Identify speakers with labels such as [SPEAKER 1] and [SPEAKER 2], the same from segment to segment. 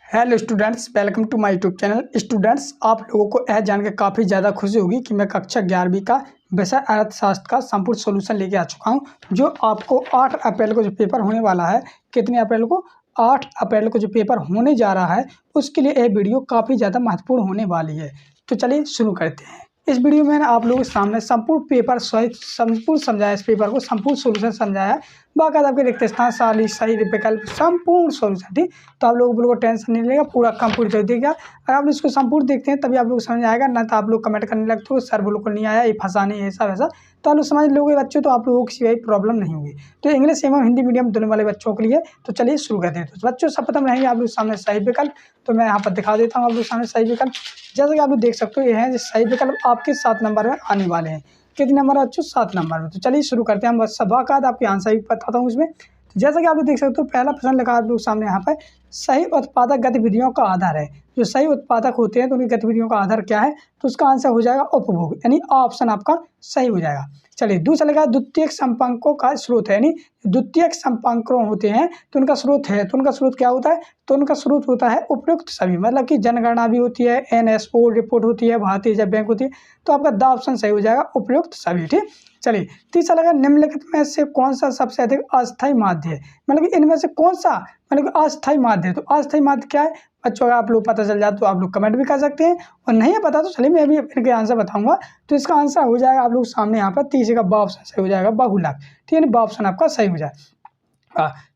[SPEAKER 1] Hello students, welcome to my YouTube channel. Students, आप लोगों को यह जानकर काफ़ी ज़्यादा खुशी होगी कि मैं कक्षा 11वीं का विषय अर्थशास्त्र का संपूर्ण सॉल्यूशन लेके आ चुका हूं, जो आपको 8 अप्रैल को जो पेपर होने वाला है। कितने अप्रैल को? 8 अप्रैल को जो पेपर होने जा रहा है, उसके लिए यह वीडियो काफ़ी ज़्यादा महत्वपूर्ण होने वाली है। तो चलिए शुरू करते हैं। इस वीडियो में आप लोगों के सामने संपूर्ण पेपर संपूर्ण समझाया, इस पेपर को संपूर्ण सॉल्यूशन समझाया, बाकायदा आपके रिक्त स्थान, साली, सही, विकल्प, संपूर्ण सॉल्यूशन। ठीक, तो आप लोगों को टेंशन नहीं लेगा, पूरा काम पूरी तरह देखिएगा। अगर आप इसको संपूर्ण देखते हैं तभी आप लोग समझ आएगा, ना तो आप लोग कमेंट करने लगते हो सर बिल्कुल नहीं आया, ये फंसा नहीं, ऐसा वैसा। तो आप लोग समझ लोगे बच्चों, तो आप लोगों को किसी भी प्रॉब्लम नहीं होगी। तो इंग्लिश एवं हिंदी मीडियम दोनों वाले बच्चों के लिए तो चलिए शुरू करते हैं। तो बच्चों सब प्रथम रहेंगे आप लोग सामने सही विकल्प। तो मैं यहाँ पर दिखा देता हूँ आप लोग सामने सही विकल्प। जैसा कि आप लोग देख सकते हो, ये है सही विकल्प आपके 7 नंबर में आने वाले हैं। कितने नंबर बच्चों? 7 नंबर में। तो चलिए शुरू करते हैं। हम सभा का आपके आंसर भी बताता हूँ इसमें। तो जैसा कि आप लोग देख सकते हो, पहला प्रश्न लिखा आप लोग सामने यहाँ पर, सही उत्पादक गतिविधियों का आधार है। जो सही उत्पादक होते हैं तो उनकी गतिविधियों का आधार क्या है? तो उसका आंसर हो जाएगा उपभोग, यानी ऑप्शन आपका सही हो जाएगा। चलिए दूसरा लगा द्वितीयक संपांकों का स्रोत है, यानी द्वितीयक संपांकों होते हैं तो उनका स्रोत है। तो उनका स्रोत क्या होता है? तो उनका स्रोत होता है उपयुक्त सभी, मतलब कि जनगणना भी होती है, NSO रिपोर्ट होती है, भारतीय रिजर्व बैंक होती है। तो आपका द ऑप्शन सही हो जाएगा, उपयुक्त सभी। ठीक, चलिए तीसरा लगा निम्नलिखित में से कौन सा सबसे अधिक अस्थायी माध्य है, मतलब कि इनमें से कौन सा मतलब कि अस्थायी माध्य है। तो अस्थायी माध्य क्या है बच्चों? अगर आप लोग पता चल जाए तो आप लोग कमेंट भी कर सकते हैं, और नहीं है पता तो चलिए मैं भी इनके आंसर बताऊंगा। तो इसका आंसर हो जाएगा आप लोग सामने यहाँ पर तीसरे का ब ऑप्शन सही हो जाएगा, बहुलक। ठीक है, ब ऑप्शन आपका सही हो जाए।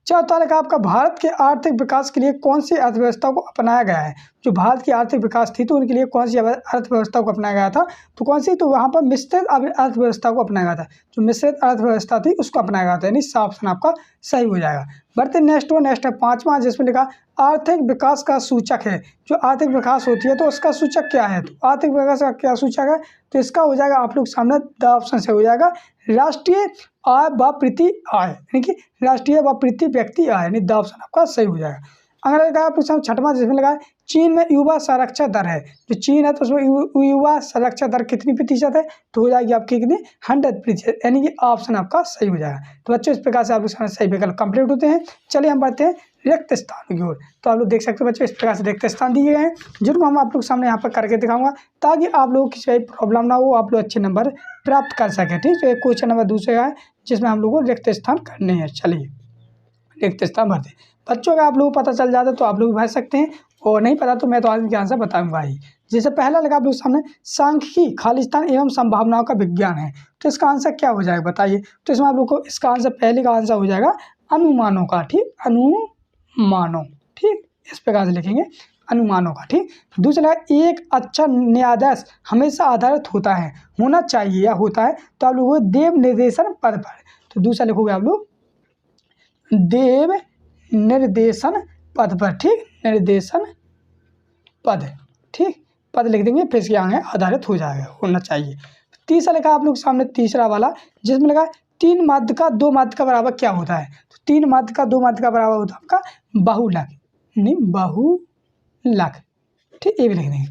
[SPEAKER 1] चौथा लगा आपका भारत के आर्थिक विकास के लिए कौन सी अर्थव्यवस्था को अपनाया गया है। जो भारत की आर्थिक विकास थी तो उनके लिए कौन सी अर्थव्यवस्था को अपनाया गया था? तो कौन सी? तो वहाँ पर मिश्रित अर्थव्यवस्था को अपनाया गया था। जो मिश्रित अर्थव्यवस्था थी उसको अपनाया गया था, यानी सा ऑप्शन आपका सही हो जाएगा। बढ़ते नेक्स्ट है पांचवा, जिसमें लिखा आर्थिक विकास का सूचक है। जो आर्थिक विकास होती है तो उसका सूचक क्या है? तो आर्थिक विकास का क्या सूचक है? तो इसका हो जाएगा आप लोग सामने द ऑप्शन से हो जाएगा राष्ट्रीय आय व प्रति आय, यानी कि राष्ट्रीय व प्रति व्यक्ति आय, यानी द ऑप्शन आपका सही हो जाएगा। अगर लगा आप छठवां, जिसमें लगा चीन में युवा साक्षरता दर है। जो चीन है तो उसमें युवा साक्षरता दर कितनी प्रतिशत है? तो हो जाएगी आपकी कितनी? 100%, यानी कि ऑप्शन आपका सही हो जाएगा। तो बच्चों इस प्रकार से आप लोग सही विकल्प कंप्लीट होते हैं। चलिए हम बढ़ते हैं रिक्त स्थान की ओर। तो आप लोग देख सकते हो बच्चों, इस प्रकार से रिक्त स्थान दिए गए हैं, जिनको हम आप लोग सामने यहाँ पर करके दिखाऊंगा, ताकि आप लोगों की कोई प्रॉब्लम ना हो, आप लोग अच्छे नंबर प्राप्त कर सकें। ठीक, तो एक क्वेश्चन नंबर दूसरा है जिसमें हम लोग को रिक्त स्थान करने हैं। चलिए रिक्त स्थान भरते हैं। बच्चों का आप लोग को पता चल जाता है तो आप लोग भर सकते हैं, और नहीं पता तो मैं तो आज के आंसर बताऊंगा ही। जैसे पहला लगा आप लोग सामने सांख्यिकी खालिस्तान एवं संभावनाओं का विज्ञान है। तो इसका आंसर क्या हो जाएगा बताइए? तो इसमें आप लोग को इसका आंसर, पहले का आंसर हो जाएगा अनुमानों का। ठीक, अनुमानों। ठीक, इस प्रकार से लिखेंगे अनुमानों का। ठीक, दूसरा एक अच्छा न्यायाधीश हमेशा आधारित होता है, होना चाहिए या होता है। तो आप लोग देव निर्देशन पद पर, तो दूसरा लिखोगे आप लोग देव निर्देशन पद पर। ठीक, निर्देशन पद। ठीक, पद लिख देंगे, फिर इसके आगे आधारित हो जाएगा, होना चाहिए। तीसरा लिखा आप लोग सामने तीसरा वाला, जिसमें लगा 3 माध्य का 2 माध्य का बराबर क्या होता है? तो 3 माध्य का 2 माध्य का बराबर होता है आपका बहुलक, नहीं बहुलक। ठीक, ये भी लिख देंगे।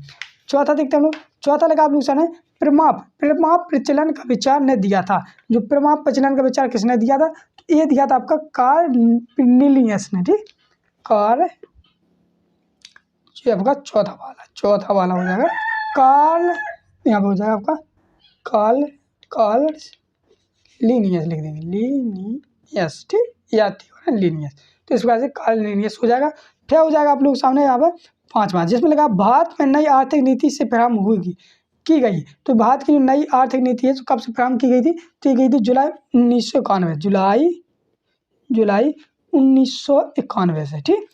[SPEAKER 1] चौथा देखते हैं हम लोग। चौथा लगा आप लोग सामने प्रमाप प्रचलन का विचार ने दिया था। जो प्रमाप प्रचलन का विचार किसने दिया था? तो ये दिया था आपका कार्नेलियस ने। ठीक, ये आपका चौथा वाला हो जाएगा कार्ल, यहाँ पर हो जाएगा आपका कार्ल लीनियस लिख देंगे, लीनियस। ठीक, याद है लीनियस, तो इस वजह से कार्ल लीनियस हो जाएगा। फिर हो जाएगा आप लोग सामने यहाँ पर पांचवा, जिसमें लगा भारत में नई आर्थिक नीति से प्रारंभ की गई। तो भारत की जो नई आर्थिक नीति है तो कब से प्रारंभ की गई थी? तो ये गई थी जुलाई 1991, जुलाई 1991 से। ठीक,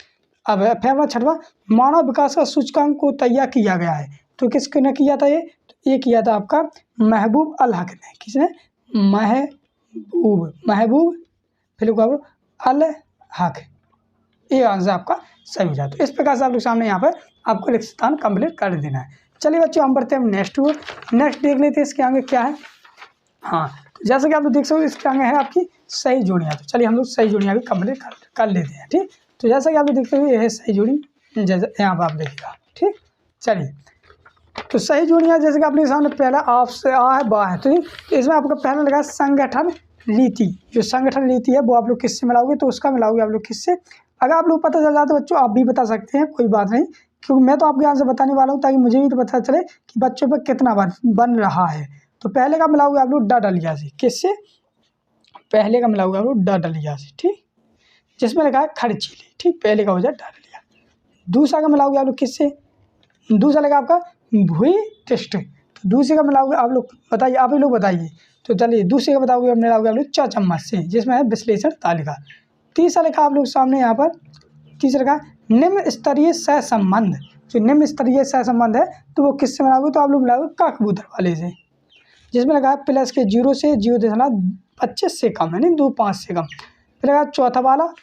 [SPEAKER 1] अब फिर अपना छठवां, मानव विकास का सूचकांक को तैयार किया गया है। तो किसने किया था ये? तो ये किया था आपका महबूब अल हक ने। किसने? महबूब फिर अल हक। ये आंसर आपका सही हो जाए। तो इस प्रकार से आप लोग सामने यहाँ पर आपको रिक्त स्थान कंप्लीट कर देना है। चलिए बच्चों हम बढ़ते हैं नेक्स्ट देख लेते हैं इसके आगे क्या है। हाँ, तो जैसा कि आप लोग देख सकते हो इसके आगे है आपकी सही जोड़ियाँ। तो चलिए हम लोग सही जोड़ियाँ भी कंप्लीट कर लेते हैं। ठीक, तो जैसा कि आप लोग देखते हुए यह है सही जोड़ी, जैसे यहाँ पर आप देखिएगा। ठीक, चलिए तो सही जोड़ियाँ जैसे कि आपके सामने पहला आप से आ है बा है। तो इसमें आपका पहला लगा संगठन रीति। जो संगठन रीति है वो आप लोग किससे मिलाओगे? तो उसका मिलाओगे आप लोग किससे? अगर आप लोग पता चल जाए तो बच्चों आप भी बता सकते हैं, कोई बात नहीं, क्योंकि मैं तो आपके यहाँ से बताने वाला हूँ ताकि मुझे भी तो पता चले कि बच्चों पर कितना बन रहा है। तो पहले का मिलाओगे आप लोग डलिया से, किससे? पहले का मिलाओगे आप लोग डलिया से, ठीक, जिसमें लिखा है खर्चीली, ठीक, पहले का हो जाए डलिया। दूसरा का मिलाओगे आप लोग किससे? दूसरा लगा आपका भूई टेस्ट, तो दूसरे का मिलाओगे आप लोग, बताइए आप ही लोग बताइए। तो चलिए दूसरे का बताओगे, मिलाओगे आप लोग चम्मच से, जिसमें है विश्लेषण तालिका। तीसरा लिखा आप लोग सामने यहाँ पर, तीसरा लिखा निम्न स्तरीय सहसंबंध। जो निम्न स्तरीय सहसंबंध है तो वो किससे मिलाओगे? तो आप लोग मिलाओगे का कबूतर वाले से, जिसमें लगा है प्लस के 0 से 0.25 से कम, यानी 2.5 से कम। फिर लगा चौथा वाला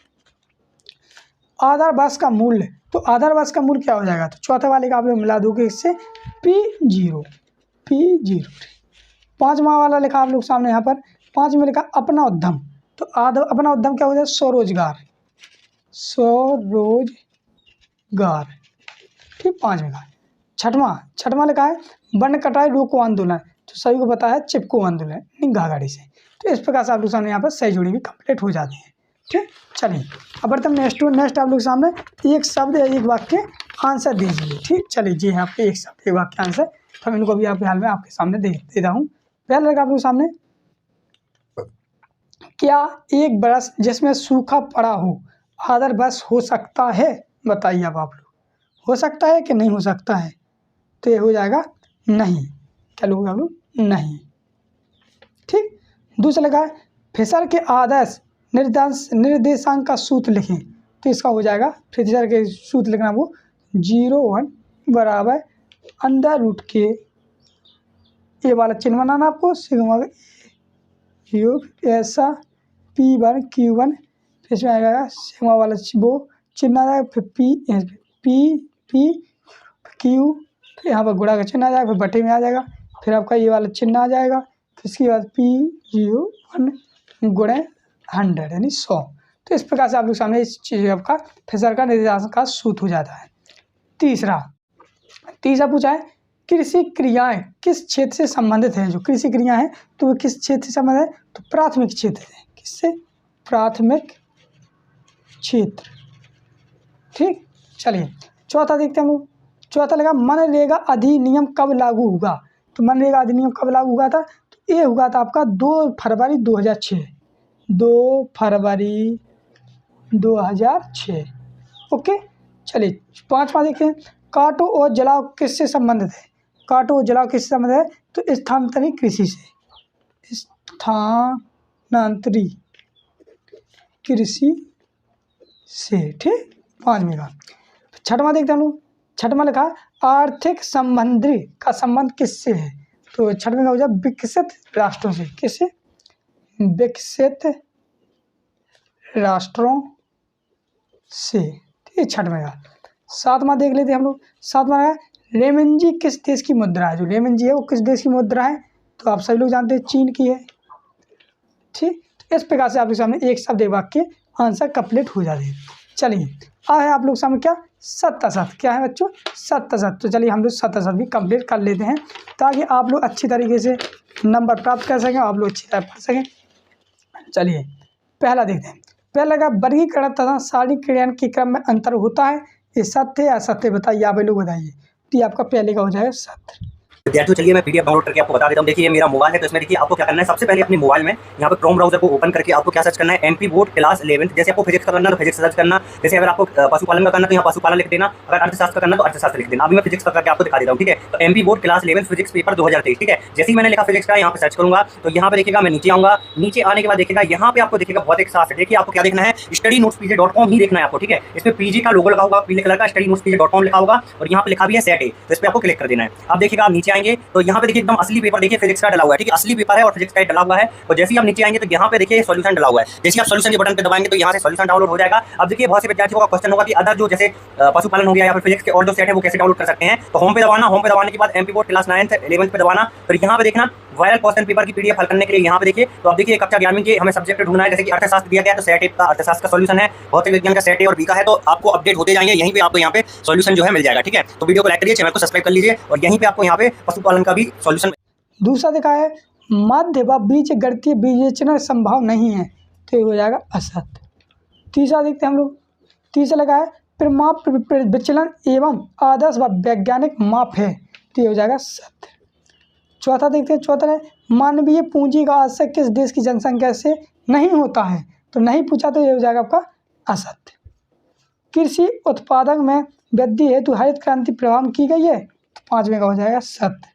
[SPEAKER 1] आधार वर्ष का मूल्य, तो आधार वर्ष का मूल्य क्या हो जाएगा? तो चौथे वाले का आप लोग मिला दोगे इससे P0। पाँचवा वाला लिखा आप लोग सामने यहाँ पर, पाँच में लिखा अपना उद्यम, तो अपना उद्यम क्या हो जाए? स्वरोजगार, ठीक, पाँचवें का। छठवां लिखा है वन कटाई रोको आंदोलन, तो सभी को पता है चिपको आंदोलन, निगाह गाड़ी से। तो इस प्रकार से आप लोग सामने यहाँ पर सही जोड़ी भी कंप्लीट हो जाती है, ठीक। चलिए अब बढ़ते हैं नेक्स्ट आप लोग सामने एक शब्द या एक वाक्य आंसर दीजिए, ठीक। चलिए जी आपके एक शब्द एक वाक्य आंसर, तो हम इनको भी आपके हाल में आपके सामने दे देता हूँ। पहले लगा आप लोग सामने, क्या एक बरस जिसमें सूखा पड़ा हो आदर बस हो सकता है? बताइए अब आप लोग, हो सकता है कि नहीं हो सकता है? तो ये हो जाएगा नहीं, क्या लोग आप लोग? नहीं, ठीक। दूसरा लगा है फिसर के आदर्श निर्देशांक का सूत्र लिखें, तो इसका हो जाएगा फिसर के सूत्र लिखना वो 0.1 बराबर अंडर रूट के, ये वाला चिन्ह बनाना आपको, सिग्मा योग ऐसा P1 Q1, फिर इसमें आएगा सिग्मा वाला वो चिन्ह आ जाएगा, फिर P Q, फिर यहाँ पर गुणा का चिन्ह आ जाएगा, फिर बटे में आ जाएगा, फिर आपका ये वाला चिन्ह आ जाएगा, फिर इसके बाद P01 गुणे 100 यानी 100। तो इस प्रकार से आप लोग सामने इस चीज़ आपका फिसर का निर्देशांक का सूत्र हो जाता है। तीसरा पूछा है कृषि क्रियाएं किस क्षेत्र से संबंधित हैं? जो कृषि क्रिया है तो वो किस क्षेत्र से संबंधित है? तो प्राथमिक क्षेत्र से, किससे? प्राथमिक क्षेत्र, ठीक। चलिए चौथा देखते हैं हम लोग, चौथा लगा मनरेगा अधिनियम कब लागू हुआ? तो मनरेगा अधिनियम कब लागू हुआ था? तो ये हुआ था आपका 2 फरवरी 2006, 2 फरवरी 2006, ओके। चलिए पांचवा देखें, काटो और जलाओ किससे संबंधित है? काटो और जलाओ किससे संबंधित है? तो स्थानांतरी कृषि से, स्थानांतरी कृषि से, ठीक, पांचवें का। छठवां देखते हैं हम लोग, छठवां लिखा आर्थिक संबंधी का संबंध किससे है? तो छठवें का हो जाए विकसित राष्ट्रों से, किससे? विकसित राष्ट्रों से, ठीक है, छठवें का। सातवां देख लेते हैं हम लोग, सातवां है रेमनजी किस देश की मुद्रा है? जो रेमनजी है वो किस देश की मुद्रा है? तो आप सभी लोग जानते हैं चीन की है, ठीक। इस प्रकार से आप लोग सामने एक शब्द एक वाक्य आंसर कंप्लीट हो जाते हैं। चलिए है आप लोग सामने क्या? सत्ता, क्या है बच्चों? सत्ता। तो चलिए हम लोग सत्ता भी कंप्लीट कर लेते हैं ताकि आप लोग अच्छी तरीके से नंबर प्राप्त कर सकें, आप लोग अच्छी तरह पढ़ सकें। चलिए पहला देखते हैं, पहला लगा वर्गीकरण तथा सारी क्रियाएं के क्रम में अंतर होता है, ये सत्य है असत्य? बताइए, आप लोग बताइए। तो ये आपका पहले का हो जाएगा सत्य।
[SPEAKER 2] विद्यार्थियों चलिए मैं पीडीएफ डाउनलोड करके आपको बता देता हूँ। देखिए ये मेरा मोबाइल है, तो इसमें देखिए आपको क्या करना है, सबसे पहले अपने मोबाइल में यहाँ पे क्रोम ब्राउजर को ओपन करके आपको क्या सर्च करना है, एमपी बोर्ड क्लास 11। जैसे आपको फिजिक्स का करना तो फिजिक्स सर्च करना, जैसे अगर आपको पशुपालन का करना तो यहाँ पशुपालन लिख देना, अगर अर्थशास्त्र का करना तो अर्थशास्त्र लिख देना। अभी मैं फिजिक्स का करके आपको दिखा देता हूँ, ठीक है। तो MP board class 11 physics paper 2023, ठीक है। जैसे ही मैंने लिखा फिजिक्स का यहाँ पे सर्च करूंगा तो यहाँ पे देखिएगा मैं नीचे आऊंगा, नीचे आने के बाद देखिएगा यहाँ पे आपको देखिएगा भौतिक शास्त्र, देखिए आपको क्या देखना है, studynotes.pj.com ही देखना है आपको, ठीक है। इसमें पीजी का लोगो लगा होगा पीले कलर का, studynotes.pj.com लिखा होगा और यहाँ पे लिखा भी है सेट ए, तो इस पे आपको क्लिक कर देना है। अब देखिएगा आप नीचे आएंगे तो यहाँ पे देखिए एकदम असली पेपर देखिए फिजिक्स का डला हुआ है, ठीक है, असली पेपर है और फिजिक्स का डला हुआ है। और जैसे ही आप नीचे आएंगे तो यहाँ पे देखिए सॉल्यूशन डला हुआ है, जैसे आप सॉल्यूशन के बटन पे दबाएंगे तो यहाँ से सॉल्यूशन डाउनलोड हो जाएगा। अब देखिए बहुत से विद्यार्थियों का क्वेश्चन होगा कि अदर जो जैसे पशुपालन हो गया या फिर फिजिक्स के और जो सेट है वो कैसे डाउनलोड कर सकते हैं। तो होम पे दबाना, होम पे दबाने के बाद MP board class 9th 11th पे दबाना, फिर यहाँ पे देखना वायरल क्वेश्चन पेपर की पीडीएफ हल करने के लिए यहाँ पे देखिए। तो अब देखिए कक्षा 11वीं के हमें सब्जेक्ट ढूंढना है, जैसे कि अर्थशास्त्र दिया गया तो सेट ए का अर्थशास्त्र का सॉल्यूशन है, भौतिक विज्ञान का सेट ए और बी का है, तो आपको अपडेट होते जाएंगे, यहीं पे आपको यहाँ पे सॉल्यूशन जो है मिल जाएगा, ठीक है। तो वीडियो को लाइक करिए, चैनल को सब्सक्राइब कर लीजिए और यहीं पे आपको यहाँ पे पशुपालन का भी सॉल्यूशन।
[SPEAKER 1] दूसरा देखा है मध्य व बीज गणितीय विवेचना संभव नहीं है, तो ये हो जाएगा असत्य। तीसरा देखते हैं हम लोग, तीसरा लगा है परिमाप विचलन एवं आदर्श व वैज्ञानिक माप है, तो ये हो जाएगा सत्य। चौथा देखते हैं, चौथा है मानवीय पूंजी का आश्रय किस देश की जनसंख्या से नहीं होता है, तो नहीं पूछा तो ये हो जाएगा आपका असत्य। कृषि उत्पादन में वृद्धि हेतु हरित क्रांति प्रभाव की गई है, तो 5वें का हो जाएगा सत्य।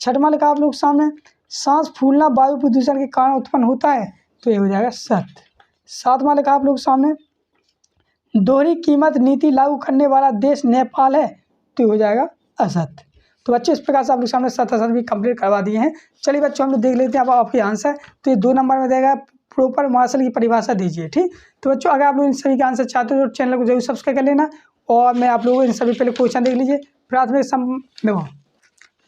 [SPEAKER 1] छठवां लिखा आप लोग सामने सांस फूलना वायु प्रदूषण के कारण उत्पन्न होता है, तो ये हो जाएगा सत्य। 7वां लिखा आप लोग सामने दोहरी कीमत नीति लागू करने वाला देश नेपाल है, तो ये हो जाएगा असत्य। तो बच्चे इस प्रकार से आप लोग सामने सत्य असत्य भी कंप्लीट करवा दिए हैं। चलिए बच्चों हम लोग देख लेते हैं अब आपके आंसर। तो ये 2 नंबर में देगा प्रॉपर मार्शल की परिभाषा दीजिए, ठीक। तो बच्चों अगर आप लोग इन सभी के आंसर चाहते हो तो चैनल को जरूर सब्सक्राइब कर लेना। और मैं आप लोगों को इन सभी पहले क्वेश्चन देख लीजिए। देखो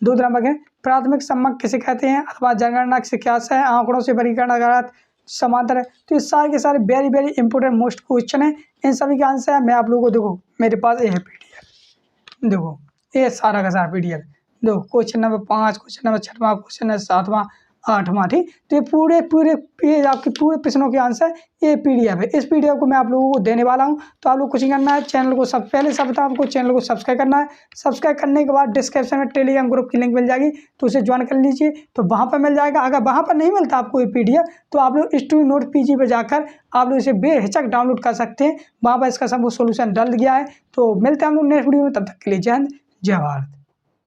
[SPEAKER 1] 2 नंबर है, प्राथमिक सम्मक किसे कहते हैं अथवा जनगणना किसे क्या है, आंकड़ों से वर्गीकरण अगर समांतर है, तो ये सारे के सारे very very important most question है। इन सभी के आंसर है मैं आप लोगों को, देखो मेरे पास ये है PDF, देखो ये सारा का सारा PDF, देखो क्वेश्चन नंबर 5, क्वेश्चन नंबर 6वां, क्वेश्चन नंबर 7वां, 8वां, ठीक। तो ये पूरे पूरे पेज आपके पूरे प्रश्नों के आंसर ये PDF है। इस PDF को मैं आप लोगों को देने वाला हूँ। तो आप लोग कुछ नहीं करना है, चैनल को पहले सब बता आपको चैनल को सब्सक्राइब करना है। सब्सक्राइब करने के बाद डिस्क्रिप्शन में टेलीग्राम ग्रुप की लिंक मिल जाएगी, तो उसे ज्वाइन कर लीजिए, तो वहाँ पर मिल जाएगा। अगर वहाँ पर नहीं मिलता आपको ये PDF, तो आप लोग स्टूडेंट नोट PG पर जाकर आप लोग इसे बेहिचक डाउनलोड कर सकते हैं। वहाँ पर इसका सब सोल्यूशन डल गया है। तो मिलते हैं हम लोग नेक्स्ट वीडियो में, तब तक के लिए जय हिंद जय भारत।